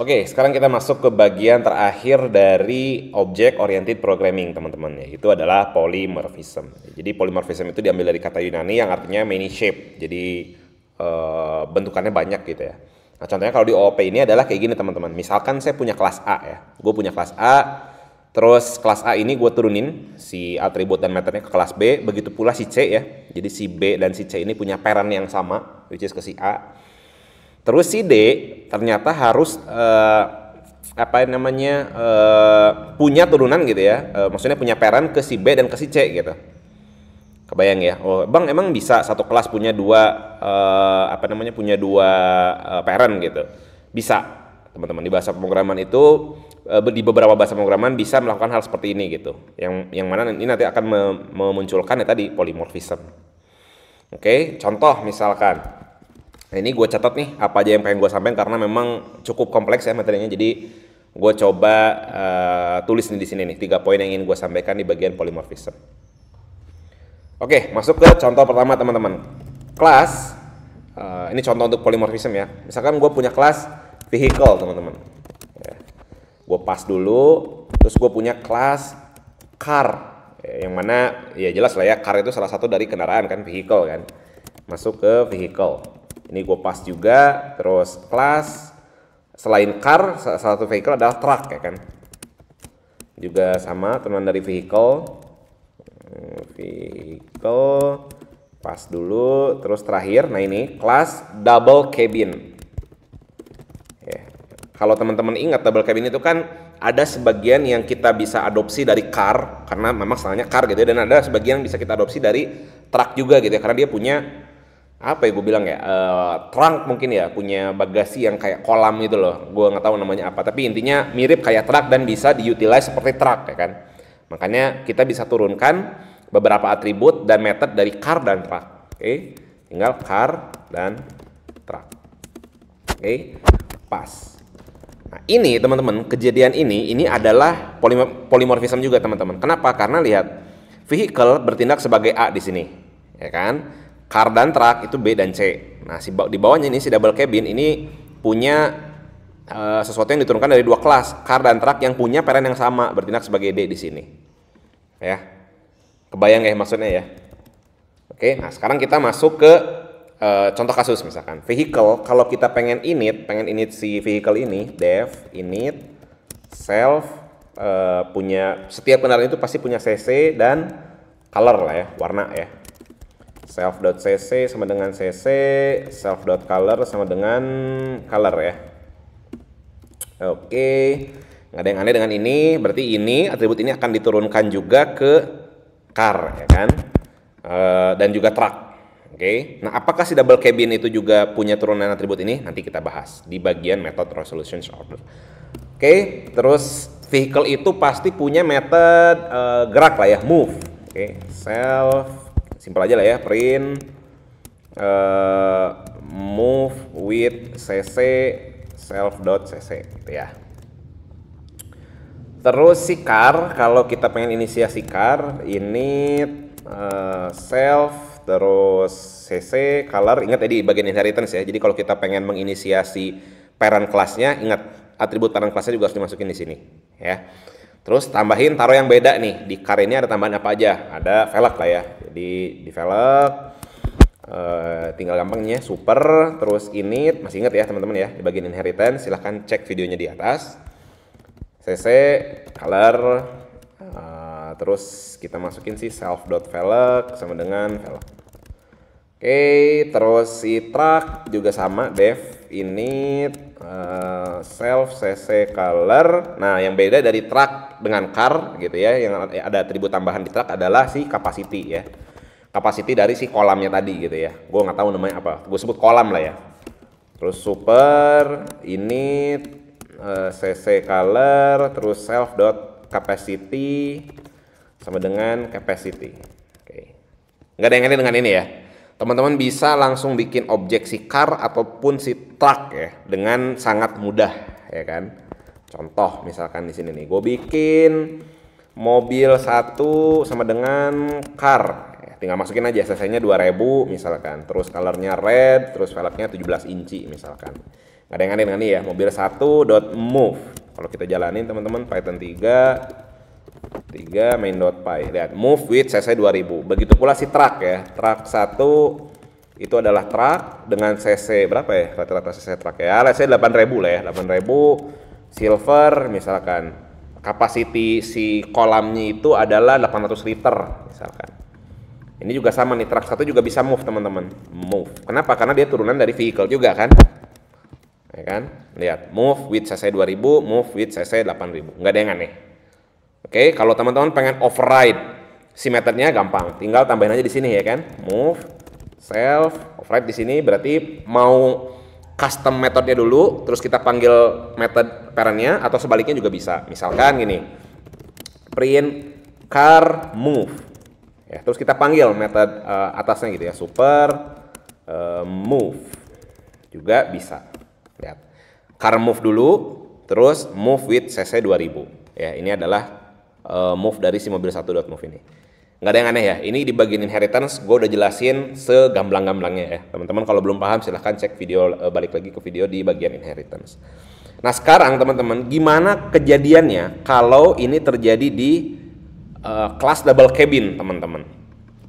Oke, sekarang kita masuk ke bagian terakhir dari Object Oriented Programming, teman-teman. Yaitu adalah polymorphism. Jadi polymorphism itu diambil dari kata Yunani yang artinya many shape. Jadi bentukannya banyak gitu ya. Nah, contohnya kalau di OOP ini adalah kayak gini, teman-teman. Misalkan saya punya kelas A ya. Gue punya kelas A, terus kelas A ini gue turunin si atribut dan metodenya ke kelas B. Begitu pula si C ya. Jadi si B dan si C ini punya parent yang sama, which is ke si A. Terus si D ternyata harus punya turunan gitu ya, maksudnya punya parent ke si B dan ke si C gitu. Kebayang ya? Oh, bang, emang bisa satu kelas punya dua parent gitu? Bisa, teman-teman. Di bahasa pemrograman itu di beberapa bahasa pemrograman bisa melakukan hal seperti ini gitu. Yang mana ini nanti akan memunculkan ya tadi polymorphism. Oke, contoh misalkan. Nah, ini gue catat nih apa aja yang pengen gue sampaikan karena memang cukup kompleks ya materinya. Jadi gue coba tulis nih di sini nih 3 poin yang ingin gue sampaikan di bagian polymorphism. Oke, masuk ke contoh pertama, teman-teman. Kelas ini contoh untuk polymorphism ya. Misalkan gue punya kelas vehicle, teman-teman. Ya. Gue pas dulu, terus gue punya kelas car. Ya, yang mana ya jelas lah ya, car itu salah satu dari kendaraan kan, vehicle kan. Masuk ke vehicle. Ini gue pas juga, terus kelas selain car, salah satu vehicle adalah truck ya kan. Juga sama, turunan dari vehicle, pas dulu, terus terakhir, nah ini kelas double cabin. Ya. Kalau teman-teman ingat double cabin itu kan ada sebagian yang kita bisa adopsi dari car, karena memang salahnya car gitu ya, dan ada sebagian yang bisa kita adopsi dari truck juga gitu ya, karena dia punya apa ya gue bilang ya, trunk mungkin ya, punya bagasi yang kayak kolam gitu loh, gue nggak tahu namanya apa, tapi intinya mirip kayak truk dan bisa diutilize seperti truk ya kan. Makanya kita bisa turunkan beberapa atribut dan method dari car dan truck. Oke, tinggal car dan truck. Oke, pas. Nah ini teman-teman, kejadian ini adalah polymorphism juga teman-teman. Kenapa? Karena lihat, vehicle bertindak sebagai A di sini ya kan. Car dan truck itu B dan C. Nah, di bawahnya ini si double cabin ini punya sesuatu yang diturunkan dari dua kelas, car dan truck yang punya parent yang sama, bertindak sebagai D di sini. Ya. Kebayang ya maksudnya ya? Oke, nah sekarang kita masuk ke contoh kasus misalkan. Vehicle, kalau kita pengen init si vehicle ini, dev init self punya setiap kendaraan itu pasti punya cc dan color lah ya, warna ya. Self.cc sama dengan cc, self.color sama dengan color ya. Oke, nggak ada yang aneh dengan ini, berarti ini atribut ini akan diturunkan juga ke car ya kan, dan juga truck. Oke, nah apakah si double cabin itu juga punya turunan atribut ini? Nanti kita bahas di bagian method resolution order. Oke, terus vehicle itu pasti punya method gerak lah ya, move. Oke, self simpel aja lah ya, print move with cc self.cc gitu ya. Terus si car, kalau kita pengen inisiasi car, init self terus cc color. Ingat tadi bagian inheritance ya. Jadi kalau kita pengen menginisiasi parent kelasnya, ingat atribut parent kelasnya juga harus dimasukin di sini ya. Terus tambahin, taruh yang beda nih, di car ini ada tambahan apa aja, ada velg lah ya. Jadi di velg tinggal gampangnya super, terus init, masih ingat ya teman-teman ya, di bagian inheritance silahkan cek videonya di atas. cc color, terus kita masukin si self.velg sama dengan velg. Oke, terus si truck juga sama, dev init self cc color. Nah yang beda dari truck dengan car gitu ya, yang ada atribut tambahan di truck adalah si capacity ya, capacity dari si kolamnya tadi gitu ya. Gue nggak tahu namanya apa, gue sebut kolam lah ya. Terus super init cc color, terus self dot capacity sama dengan capacity. Oke, nggak ada yang aneh dengan ini ya. Teman-teman bisa langsung bikin objek si car ataupun si truck ya dengan sangat mudah ya kan. Contoh misalkan di sini nih, gue bikin mobil 1 sama dengan car. Ya, tinggal masukin aja cc-nya 2000 misalkan. Terus colornya red, terus velgnya 17 inci misalkan. Nggak ada yang aneh dengan ini ya. Mobil 1.move. Kalau kita jalanin teman-teman, Python 3 main.py. Lihat, move with cc 2000. Begitu pula si truck ya. Truck 1 itu adalah truck dengan cc berapa ya? Rata-rata cc truck ya. Let's say 8000 lah ya. 8000 silver misalkan. Capacity si kolamnya itu adalah 800 liter misalkan. Ini juga sama nih, truck 1 juga bisa move teman-teman. Move. Kenapa? Karena dia turunan dari vehicle juga kan. Ya kan? Lihat, move with cc 2000, move with cc 8000. Nggak ada yang aneh. Oke, kalau teman-teman pengen override si metodenya gampang, tinggal tambahin aja di sini ya kan. Move, self, override di sini berarti mau custom metodenya dulu, terus kita panggil metode parentnya atau sebaliknya juga bisa. Misalkan gini, print car move, ya, terus kita panggil metode atasnya gitu ya, super move juga bisa. Lihat, car move dulu, terus move with cc 2000. Ya, ini adalah move dari si mobil 1.move ini. Nggak ada yang aneh ya, ini di bagian inheritance gue udah jelasin segamblang-gamblangnya ya. Teman-teman kalau belum paham silahkan cek video, balik lagi ke video di bagian inheritance. Nah sekarang teman-teman, gimana kejadiannya kalau ini terjadi di kelas double cabin teman-teman.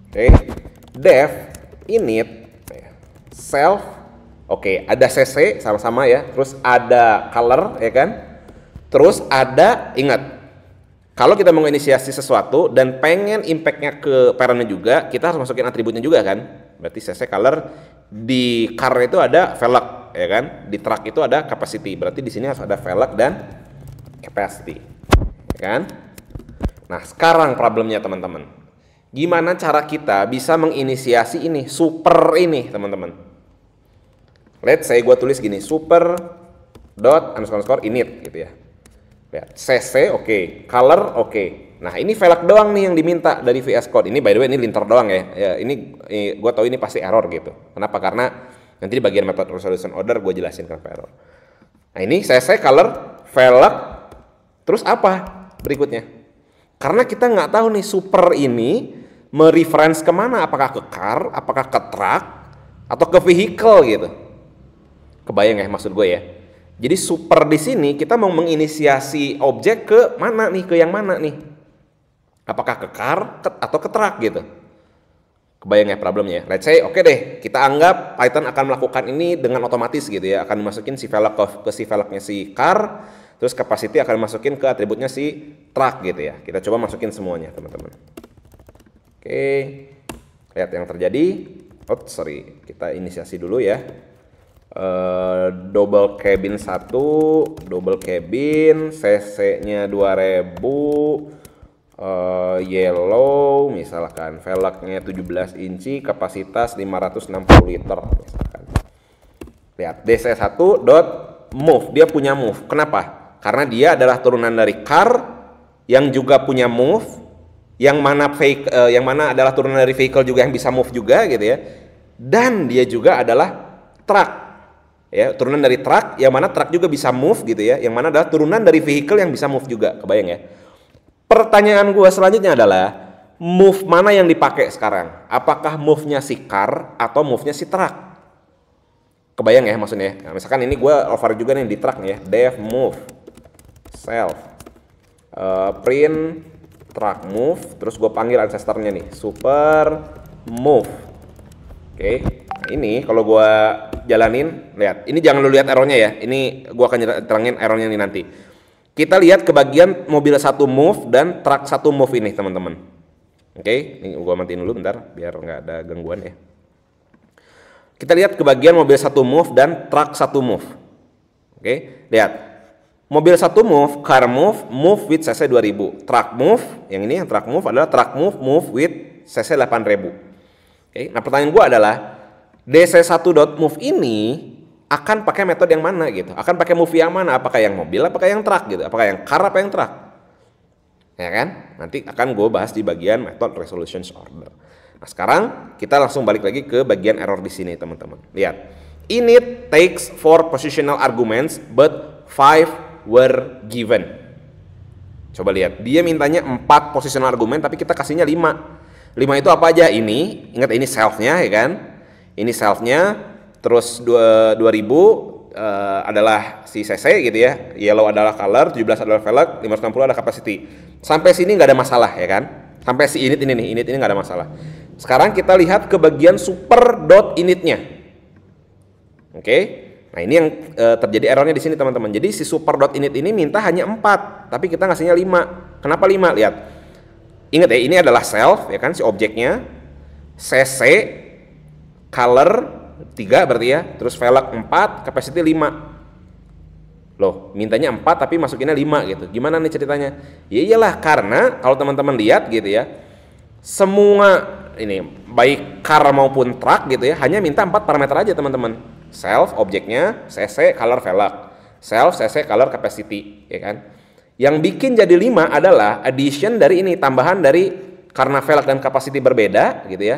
Oke, def init self, oke, ada cc sama-sama ya, terus ada color ya kan, terus ada, ingat, kalau kita menginisiasi sesuatu dan pengen impactnya ke parentnya juga, kita harus masukin atributnya juga kan. Berarti cc color di car itu ada velg ya kan, di truck itu ada capacity. Berarti di sini harus ada velg dan capacity, ya kan? Nah sekarang problemnya teman-teman, gimana cara kita bisa menginisiasi ini super ini teman-teman? Let's say gue tulis gini, super dot underscore init gitu ya. Lihat, cc oke, color oke. Nah ini velg doang nih yang diminta dari VS Code. Ini by the way ini linter doang ya. Ya ini gue tahu ini pasti error gitu. Kenapa? Karena nanti di bagian method resolution order gue jelasin kenapa error. Nah ini cc, color, velg, terus apa berikutnya? Karena kita nggak tahu nih super ini mereference kemana? Apakah ke car, apakah ke truck, atau ke vehicle gitu? Kebayang ya maksud gue ya? Jadi super di sini kita mau menginisiasi objek ke mana nih, ke yang mana nih? Apakah ke car atau ke truck gitu? Kebayang ya problemnya. Let's say oke deh, kita anggap Python akan melakukan ini dengan otomatis gitu ya, akan dimasukin si velg ke si velgnya si car, terus capacity akan dimasukin ke atributnya si truck gitu ya. Kita coba masukin semuanya teman-teman. Oke, lihat yang terjadi. Oh sorry, kita inisiasi dulu ya. Double cabin 1, double cabin, cc-nya 2000, yellow misalkan, velgnya 17 inci, kapasitas 560 liter misalkan. Lihat, dc1.move, dia punya move. Kenapa? Karena dia adalah turunan dari car yang juga punya move, yang mana adalah turunan dari vehicle juga yang bisa move juga gitu ya. Dan dia juga adalah truck. Ya, turunan dari truck, yang mana truck juga bisa move gitu ya, yang mana adalah turunan dari vehicle yang bisa move juga, kebayang ya. Pertanyaan gue selanjutnya adalah, move mana yang dipakai sekarang? Apakah move-nya si car atau move-nya si truck? Kebayang ya maksudnya. Nah, misalkan ini gue over juga nih di truck nih ya, def move, self, print truck move, terus gue panggil ancestornya nih, super move. Oke, ini kalau gue jalanin, lihat, ini jangan lu lihat errornya ya, ini gua akan terangin errornya ini nanti. Kita lihat ke bagian mobil 1 move dan truck 1 move ini teman-teman. Oke, ini gua matiin dulu bentar biar nggak ada gangguan ya. Kita lihat ke bagian mobil 1 move dan truck 1 move. Oke, lihat, mobil 1 move, car move, move with cc 2000, truck move, yang ini yang truck move adalah truck move with cc 8000. Oke, nah pertanyaan gua adalah, dc1.move ini akan pakai metode yang mana gitu? Akan pakai move yang mana? Apakah yang mobil, apakah yang truck gitu? Apakah yang car, apa yang truck? Ya kan? Nanti akan gue bahas di bagian method resolution order. Nah sekarang kita langsung balik lagi ke bagian error di sini teman-teman. Lihat, init takes 4 positional arguments but 5 were given. Coba lihat, dia mintanya 4 positional argument tapi kita kasihnya 5. 5 itu apa aja? Ini, ingat ini self-nya ya kan? Ini self-nya, terus 2000, adalah si CC gitu ya, yellow adalah color, 17 adalah velg, 560 adalah capacity. Sampai sini nggak ada masalah ya kan? Sampai si init ini nih, init ini nggak ada masalah. Sekarang kita lihat ke bagian super dot initnya. Oke, nah ini yang terjadi errornya di sini teman-teman. Jadi si super dot init ini minta hanya 4, tapi kita ngasihnya 5. Kenapa 5? Lihat, ingat ya, ini adalah self ya kan, si objeknya, CC, color 3 berarti ya, terus velg 4, capacity 5. Loh, mintanya 4 tapi masukinnya 5 gitu. Gimana nih ceritanya? Ya iyalah, karena kalau teman-teman lihat gitu ya, semua ini baik car maupun truck gitu ya, hanya minta 4 parameter aja teman-teman. Self objeknya, CC, color, velg. Self, CC, color, capacity, ya kan? Yang bikin jadi 5 adalah addition dari ini, tambahan dari karena velg dan capacity berbeda gitu ya.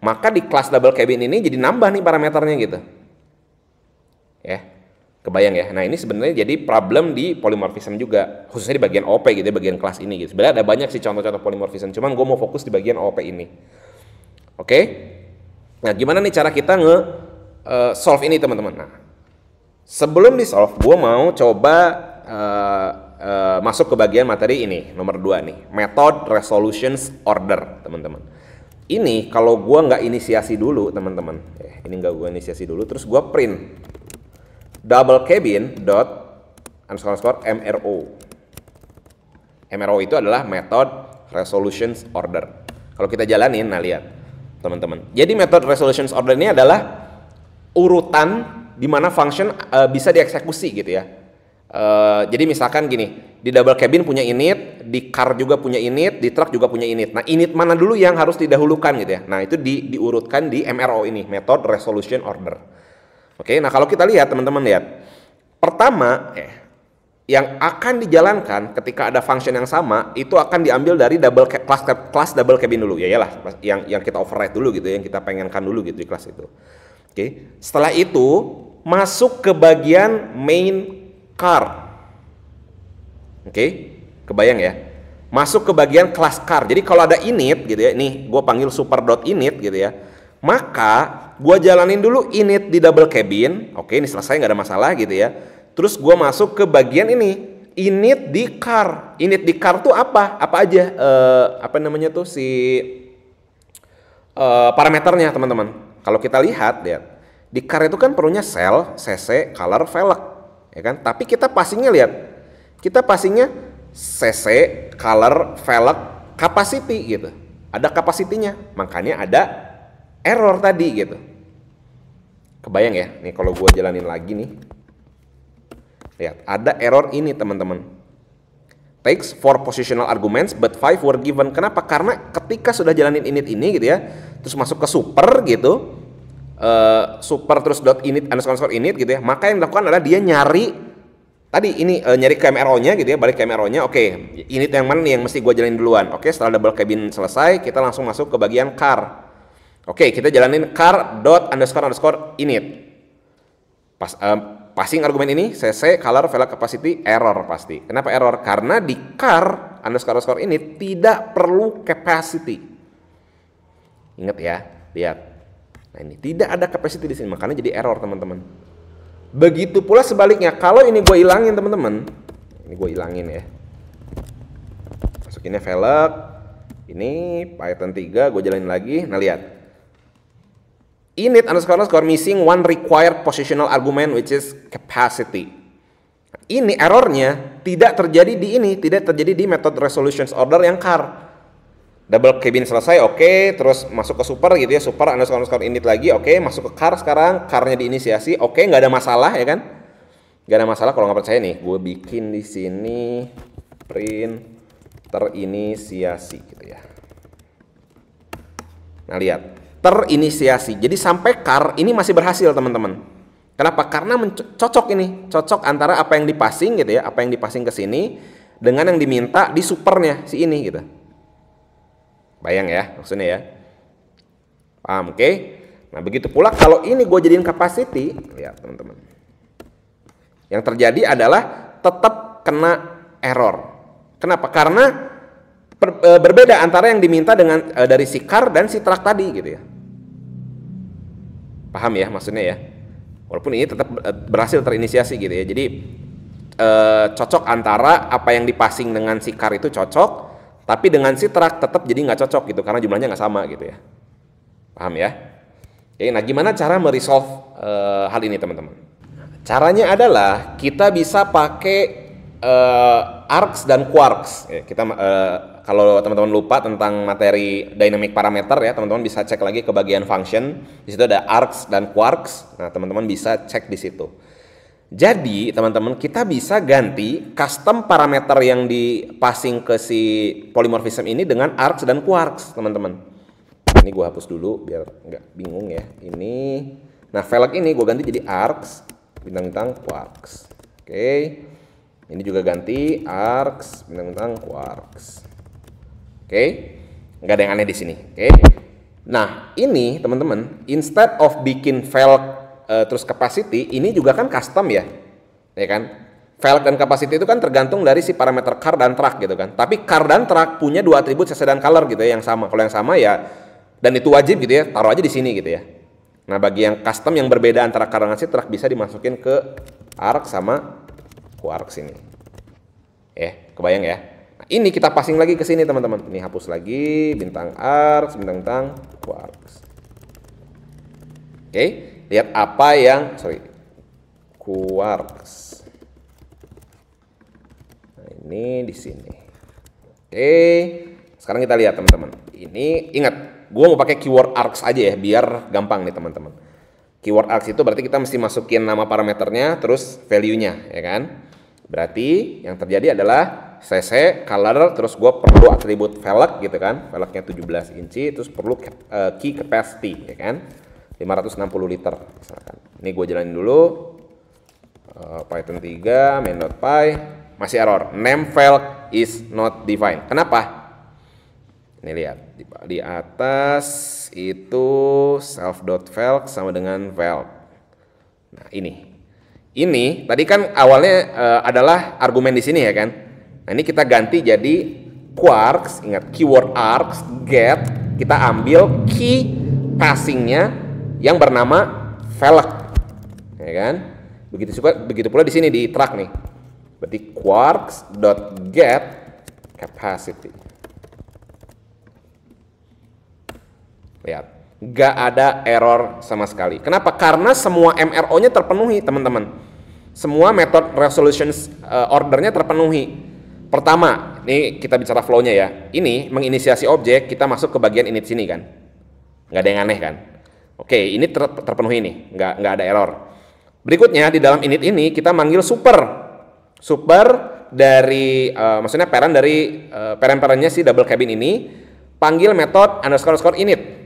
Maka di kelas double cabin ini jadi nambah nih parameternya gitu. Ya. Kebayang ya. Nah, ini sebenarnya jadi problem di polymorphism juga, khususnya di bagian OP gitu ya, bagian kelas ini gitu. Sebenarnya ada banyak sih contoh-contoh polymorphism, cuman gue mau fokus di bagian OP ini. Oke. Nah, gimana nih cara kita solve ini teman-teman? Nah, sebelum di solve, gue mau coba masuk ke bagian materi ini, nomor 2 nih, method resolutions order teman-teman. Ini kalau gue nggak inisiasi dulu teman-teman, ini nggak gue inisiasi dulu, terus gue print double cabin dot underscore MRO. MRO itu adalah method resolutions order. Kalau kita jalanin, nah lihat teman-teman. Jadi method resolutions order ini adalah urutan di mana function bisa dieksekusi gitu ya. Jadi misalkan gini, di double cabin punya init, di car juga punya init, di truck juga punya init. Nah, init mana dulu yang harus didahulukan gitu ya. Nah, itu diurutkan di MRO ini, method resolution order. Oke, nah kalau kita lihat teman-teman lihat. Pertama, yang akan dijalankan ketika ada function yang sama itu akan diambil dari kelas double cabin dulu. Ya iyalah, yang kita override dulu gitu ya, yang kita pengenkan dulu gitu di kelas itu. Oke. Setelah itu masuk ke bagian main car. Oke, kebayang ya? Masuk ke bagian kelas car. Jadi kalau ada init gitu ya, nih gue panggil super.init gitu ya, maka gue jalanin dulu init di double cabin. Oke, ini selesai, nggak ada masalah gitu ya. Terus gue masuk ke bagian ini, init di car. Init di car tuh apa? Apa aja? Apa namanya tuh si parameternya teman-teman. Kalau kita lihat ya, di car itu kan perlunya cell, cc, color, velg. Ya kan? Tapi kita passingnya lihat, kita passingnya cc, color, velg, capacity gitu. Ada capacity-nya, makanya ada error tadi gitu. Kebayang ya? Nih kalau gue jalanin lagi nih, lihat ada error ini teman-teman. Takes 4 positional arguments but 5 were given. Kenapa? Karena ketika sudah jalanin init ini gitu ya, terus masuk ke super gitu. Super terus dot init underscore init gitu ya, maka yang dilakukan adalah dia nyari tadi ini nyari ke MRO-nya gitu ya, balik ke MRO-nya. Oke, init yang mana nih yang mesti gue jalanin duluan? Oke, setelah double cabin selesai, kita langsung masuk ke bagian car. Oke, kita jalanin car dot underscore init. Passing argumen ini cc, color, velg, capacity, error pasti. Kenapa error? Karena di car underscore init tidak perlu capacity. Ingat ya, lihat. Nah, ini tidak ada capacity di sini, makanya jadi error teman-teman. Begitu pula sebaliknya, kalau ini gue ilangin teman-teman, ini gue ilangin ya. Masukinnya velg, ini Python 3, gue jalanin lagi. Nah lihat, init underscore missing one required positional argument which is capacity. Ini errornya tidak terjadi di ini, tidak terjadi di method resolutions order yang car. Double cabin selesai, oke, terus masuk ke super gitu ya, super underscore init lagi, oke, masuk ke car sekarang, carnya diinisiasi, oke, nggak ada masalah ya kan, nggak ada masalah. Kalau nggak percaya nih, gue bikin di sini print terinisiasi gitu ya. Nah lihat, terinisiasi, jadi sampai car ini masih berhasil teman-teman. Kenapa? Karena cocok ini, cocok antara apa yang dipassing gitu ya, apa yang dipassing ke sini dengan yang diminta di supernya si ini gitu. Bayang ya maksudnya ya, paham? Oke. Nah begitu pula kalau ini gue jadiin capacity, lihat teman-teman, yang terjadi adalah tetap kena error. Kenapa? Karena berbeda antara yang diminta dengan dari si car dan si truck tadi gitu ya. Paham ya maksudnya ya? Walaupun ini tetap berhasil terinisiasi gitu ya. Jadi cocok antara apa yang dipasing dengan si car itu cocok, tapi dengan si truck tetap jadi nggak cocok gitu karena jumlahnya nggak sama gitu ya. Paham ya? Oke, nah gimana cara meresolve hal ini teman-teman? Caranya adalah kita bisa pakai arcs dan quarks. Ya, kita kalau teman-teman lupa tentang materi dynamic parameter ya, teman-teman bisa cek lagi ke bagian function. Di situ ada arcs dan quarks. Nah, teman-teman bisa cek di situ. Jadi, teman-teman, kita bisa ganti custom parameter yang dipasing ke si polymorphism ini dengan arcs dan quarks, teman-teman. Ini gue hapus dulu biar nggak bingung ya. Ini, nah velg ini gue ganti jadi arcs, bintang-bintang quarks. Oke. Ini juga ganti arcs, bintang-bintang quarks. Oke, nggak ada yang aneh di sini. Oke, nah ini teman-teman, instead of bikin velg terus capacity, ini juga kan custom ya kan? Velg dan capacity itu kan tergantung dari si parameter car dan truck gitu kan. Tapi car dan truck punya dua atribut cc dan color gitu ya yang sama. Kalau yang sama ya, dan itu wajib gitu ya, taruh aja di sini gitu ya. Nah bagi yang custom yang berbeda antara car dan si truck bisa dimasukin ke arc sama quarks ini. Kebayang ya? Nah, ini kita passing lagi ke sini teman-teman. Ini hapus lagi bintang arcs, bintang quarks. Oke, lihat apa yang quarks. Nah, ini di sini. Oke, sekarang kita lihat teman-teman. Ini ingat, gue mau pakai keyword arcs aja ya, biar gampang nih teman-teman. Keyword arcs itu berarti kita mesti masukin nama parameternya, terus value-nya, ya kan? Berarti yang terjadi adalah cc, color, terus gue perlu atribut velg gitu kan, velgnya 17 inci, terus perlu key capacity ya kan, 560 liter misalkan. Ini gue jalanin dulu, Python 3 main.py, masih error, name velg is not defined. Kenapa? Ini lihat di atas itu self.velg sama dengan velg. Nah ini tadi kan awalnya adalah argumen di sini ya kan. Nah ini kita ganti jadi quarks, ingat keyword arcs, get, kita ambil key passingnya yang bernama velg, ya kan? Begitu pula di sini di truck nih. Berarti quarks.get capacity. Lihat, nggak ada error sama sekali. Kenapa? Karena semua MRO-nya terpenuhi, teman-teman. Semua method resolution ordernya terpenuhi. Pertama, ini kita bicara flow-nya ya. Ini menginisiasi objek, kita masuk ke bagian init sini kan. Nggak ada yang aneh kan. Oke, ini terpenuhi nih, nggak ada error. Berikutnya di dalam init ini kita manggil super dari maksudnya parent dari parent-parentnya si double cabin ini, panggil method underscore init.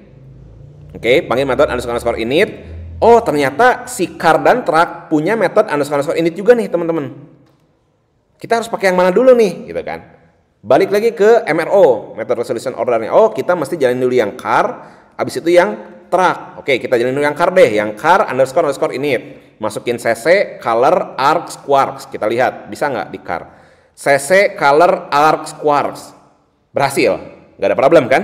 Oke, panggil method underscore init. Oh, ternyata si car dan truck punya method underscore init juga nih, teman-teman. Kita harus pakai yang mana dulu nih, gitu kan? Balik lagi ke MRO, method resolution ordernya. Oh, kita mesti jalanin dulu yang car, habis itu yang truck. Oke, kita jalanin dulu yang car deh, yang car underscore init. Masukin cc, color, arcs, quarks. Kita lihat, bisa nggak di car? cc, color, arcs, quarks. Berhasil, nggak ada problem kan?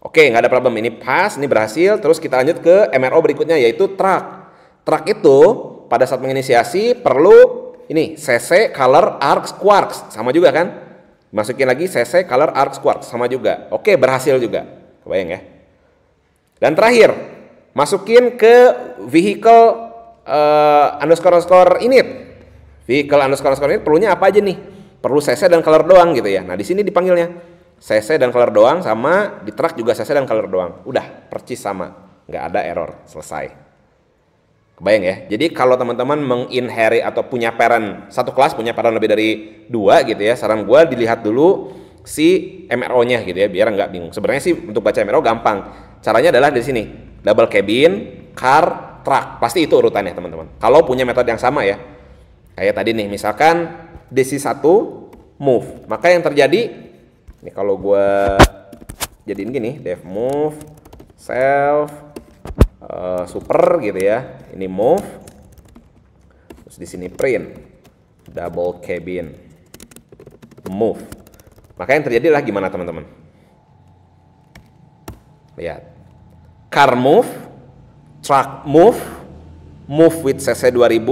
Oke, nggak ada problem, ini pas, ini berhasil. Terus kita lanjut ke MRO berikutnya yaitu truck. Truck itu pada saat menginisiasi perlu ini cc, color, arcs, quarks, sama juga kan? Masukin lagi cc, color, arcs, quarks, sama juga. Oke, berhasil juga. Kebayang ya? Dan terakhir, masukin ke vehicle underscore init. Vehicle underscore init perlunya apa aja nih? Perlu cc dan color doang gitu ya. Nah, di sini dipanggilnya cc dan color doang, sama di truck juga cc dan color doang. Udah, percis sama. Nggak ada error, selesai. Kebayang ya? Jadi kalau teman-teman menginherit atau punya parent, satu kelas punya parent lebih dari 2 gitu ya, saran gue dilihat dulu si MRO-nya gitu ya, biar nggak bingung. Sebenarnya sih untuk baca MRO gampang. Caranya adalah di sini, double cabin, car, truck. Pasti itu urutannya teman-teman. Kalau punya metode yang sama ya. Kayak tadi nih, misalkan DC1 move. Maka yang terjadi, ini kalau gue jadiin gini, dev move, self, super gitu ya. Ini move. Terus di sini print double cabin move. Maka yang terjadi adalah gimana teman-teman? Lihat. Car move, truck move, move with CC 2000,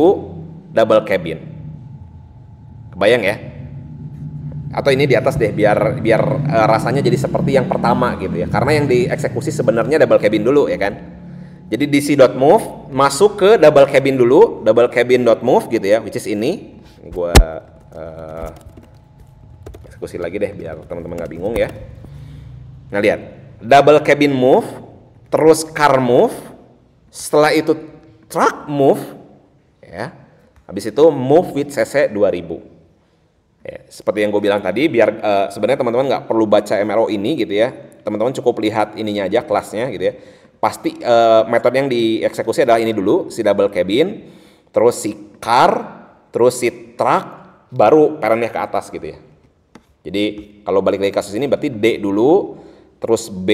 double cabin. Kebayang ya? Atau ini di atas deh, biar rasanya jadi seperti yang pertama gitu ya. Karena yang dieksekusi sebenarnya double cabin dulu ya kan. Jadi dc.move masuk ke double cabin dulu, double cabin.move gitu ya, which is ini. Ini gua eksekusi lagi deh biar teman-teman nggak bingung ya. Nah lihat, double cabin move, terus car move, setelah itu truck move, ya. Habis itu move with CC 2000. Ya, seperti yang gue bilang tadi, biar sebenarnya teman-teman nggak perlu baca MRO ini gitu ya. Teman-teman cukup lihat ininya aja, kelasnya gitu ya. Pasti metode yang dieksekusi adalah ini dulu, si double cabin, terus si car, terus si truck, baru parentnya ke atas gitu ya. Jadi kalau balik lagi kasus ini berarti D dulu, terus B,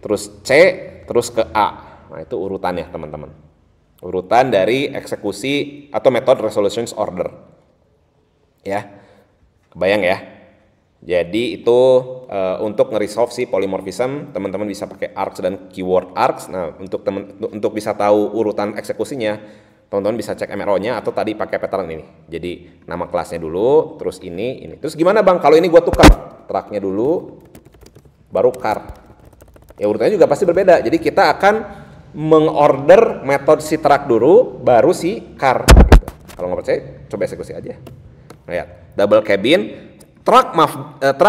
terus C, terus ke A. Nah itu urutannya teman-teman. Urutan dari eksekusi atau metode resolution order. Ya. Kebayang ya. Jadi itu untuk nge-resolve si polymorphism, teman-teman bisa pakai arcs dan keyword arcs. Nah, untuk bisa tahu urutan eksekusinya, teman-teman bisa cek MRO-nya atau tadi pakai pattern ini. Jadi nama kelasnya dulu, terus ini. Terus gimana Bang kalau ini gua tukar? Truck-nya dulu baru car. Ya urutannya juga pasti berbeda. Jadi kita akan mengorder metode si truck dulu baru si car gitu. Kalau nggak percaya coba eksekusi aja. Lihat, double cabin, truck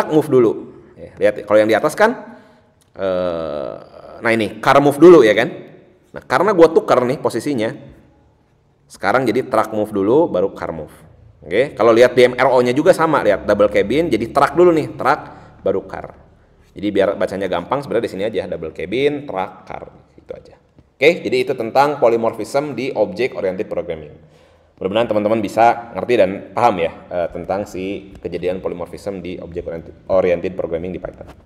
move dulu. Ya, lihat, kalau yang di atas kan, nah ini car move dulu ya kan. Nah karena gue tukar nih posisinya, sekarang jadi truck move dulu, baru car move. Oke, kalau lihat di MRO-nya juga sama, lihat double cabin, jadi truck dulu nih, truck baru car. Jadi biar bacanya gampang, sebenarnya di sini aja double cabin, truck, car, itu aja. Oke, jadi itu tentang polymorphism di object oriented programming. Mudah-mudahan teman-teman bisa ngerti dan paham ya tentang si kejadian polymorphism di object oriented programming di Python.